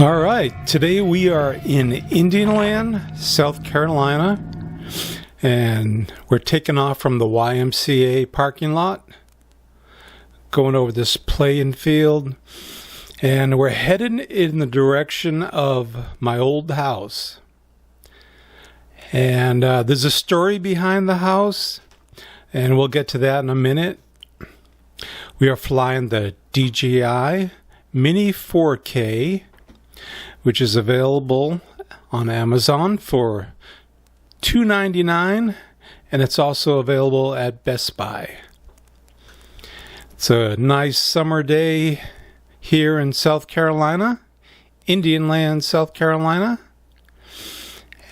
All right, today we are in Indianland, South Carolina, and we're taking off from the YMCA parking lot, going over this playing field, and we're headed in the direction of my old house. And there's a story behind the house, and we'll get to that in a minute. We are flying the DJI Mini 4K, which is available on Amazon for $2.99, and it's also available at Best Buy. It's a nice summer day here in South Carolina, Indianland, South Carolina,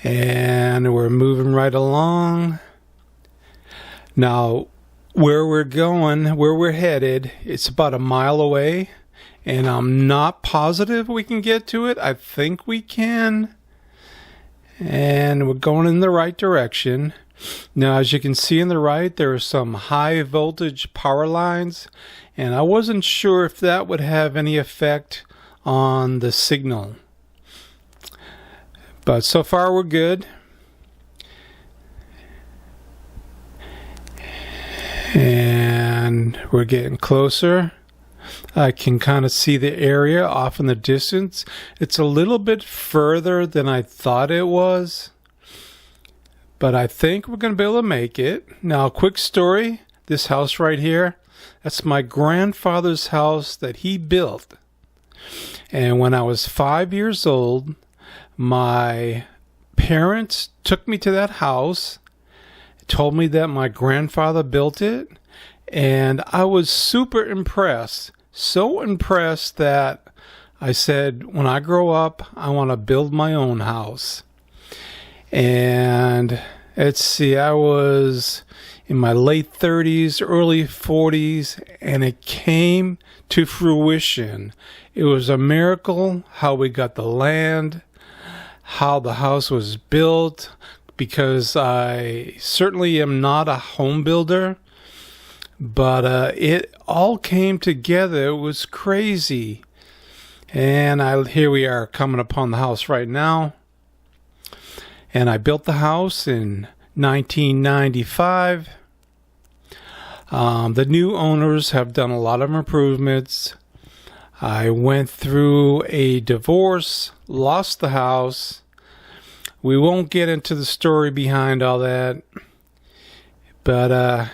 and we're moving right along. Now, where we're going, where we're headed, it's about a mile away. And I'm not positive we can get to it. I think we can. And we're going in the right direction. Now, as you can see on the right, there are some high voltage power lines. And I wasn't sure if that would have any effect on the signal. But so far we're good. And we're getting closer. I can kind of see the area off in the distance. It's a little bit further than I thought it was, but I think we're going to be able to make it. Now, a quick story. This house right here, that's my grandfather's house that he built. And when I was 5 years old, my parents took me to that house, told me that my grandfather built it, and I was super impressed. So impressed that I said, when I grow up, I want to build my own house. And let's see, I was in my late 30s, early 40s, and it came to fruition. It was a miracle how we got the land, how the house was built, because I certainly am not a home builder. But it all came together. It was crazy. And here we are coming upon the house right now. And I built the house in 1995. The new owners have done a lot of improvements. I went through a divorce, lost the house. We won't get into the story behind all that. But I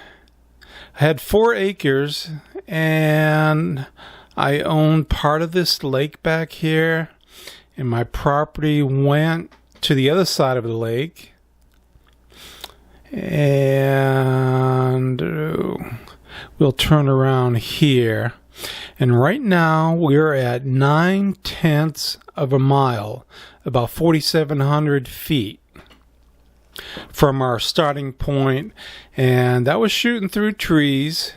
had 4 acres, and I owned part of this lake back here, and my property went to the other side of the lake. And we'll turn around here. And right now, we're at 9/10 of a mile, about 4,700 feet. From our starting point, and that was shooting through trees,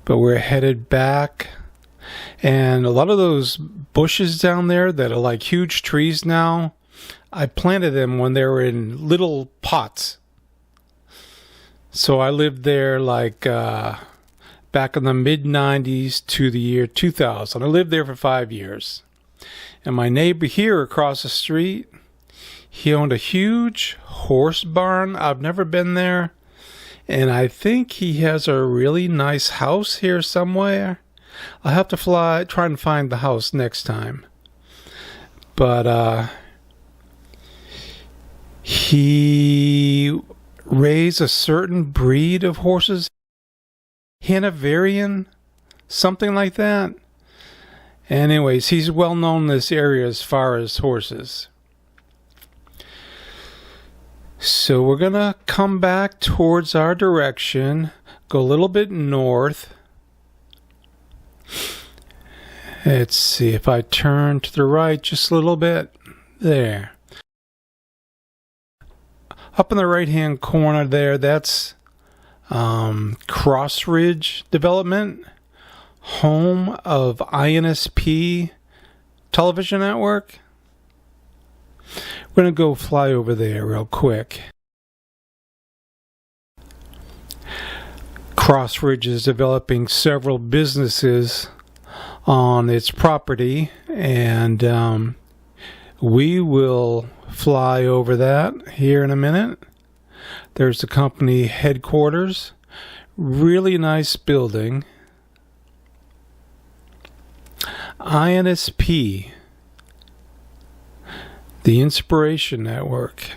but we're headed back. And a lot of those bushes down there that are like huge trees now, I planted them when they were in little pots. So I lived there like back in the mid-90s to the year 2000. I lived there for 5 years. And my neighbor here across the street, he owned a huge horse barn. I've never been there. And I think he has a really nice house here somewhere. I'll have to try and find the house next time. But he raised a certain breed of horses. Hanoverian, something like that. Anyways, he's well known in this area as far as horses. So we're going to come back towards our direction, go a little bit north. Let's see if I turn to the right just a little bit. There. Up in the right-hand corner there, that's Cross Ridge Development, home of INSP television network. We're going to go fly over there real quick. Cross Ridge is developing several businesses on its property, and we will fly over that here in a minute. There's the company headquarters. Really nice building. INSP, the Inspiration Network,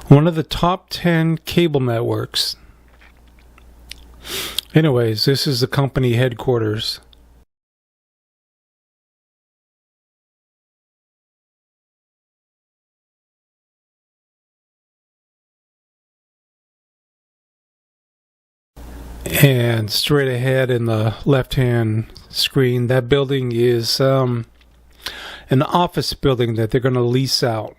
one of the top 10 cable networks. Anyways, this is the company headquarters. And straight ahead in the left-hand screen, that building is an office building that they're going to lease out.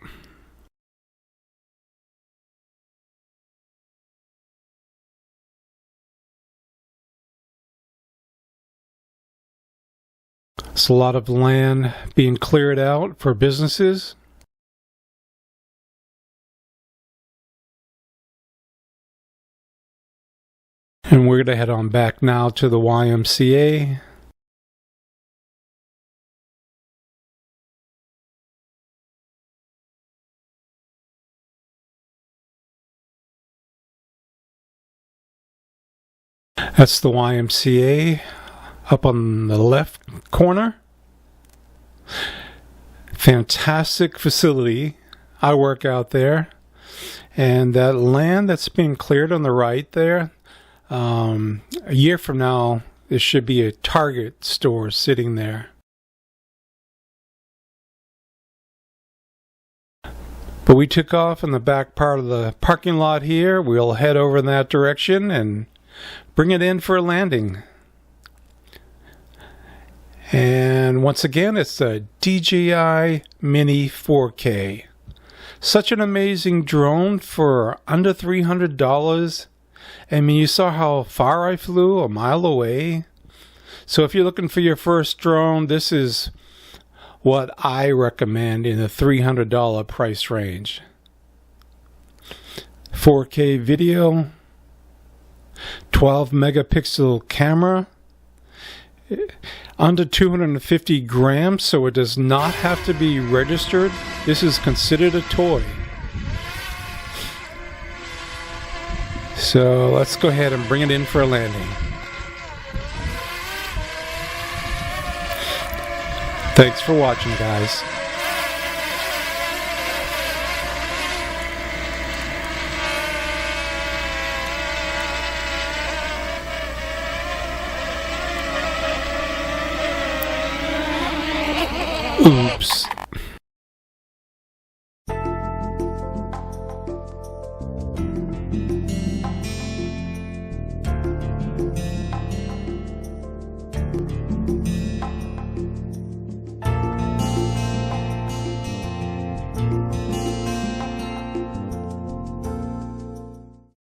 It's a lot of land being cleared out for businesses. And we're going to head on back now to the YMCA. That's the YMCA up on the left corner. Fantastic facility. I work out there. And that land that's being cleared on the right there, a year from now, there should be a Target store sitting there. But we took off in the back part of the parking lot here. We'll head over in that direction and bring it in for a landing. And once again, it's the DJI Mini 4K. Such an amazing drone for under $300. I mean, you saw how far I flew, a mile away. So if you're looking for your first drone, this is what I recommend in the $300 price range. 4K video, 12 megapixel camera, under 250 grams, so it does not have to be registered. This is considered a toy. So let's go ahead and bring it in for a landing. Thanks for watching, guys.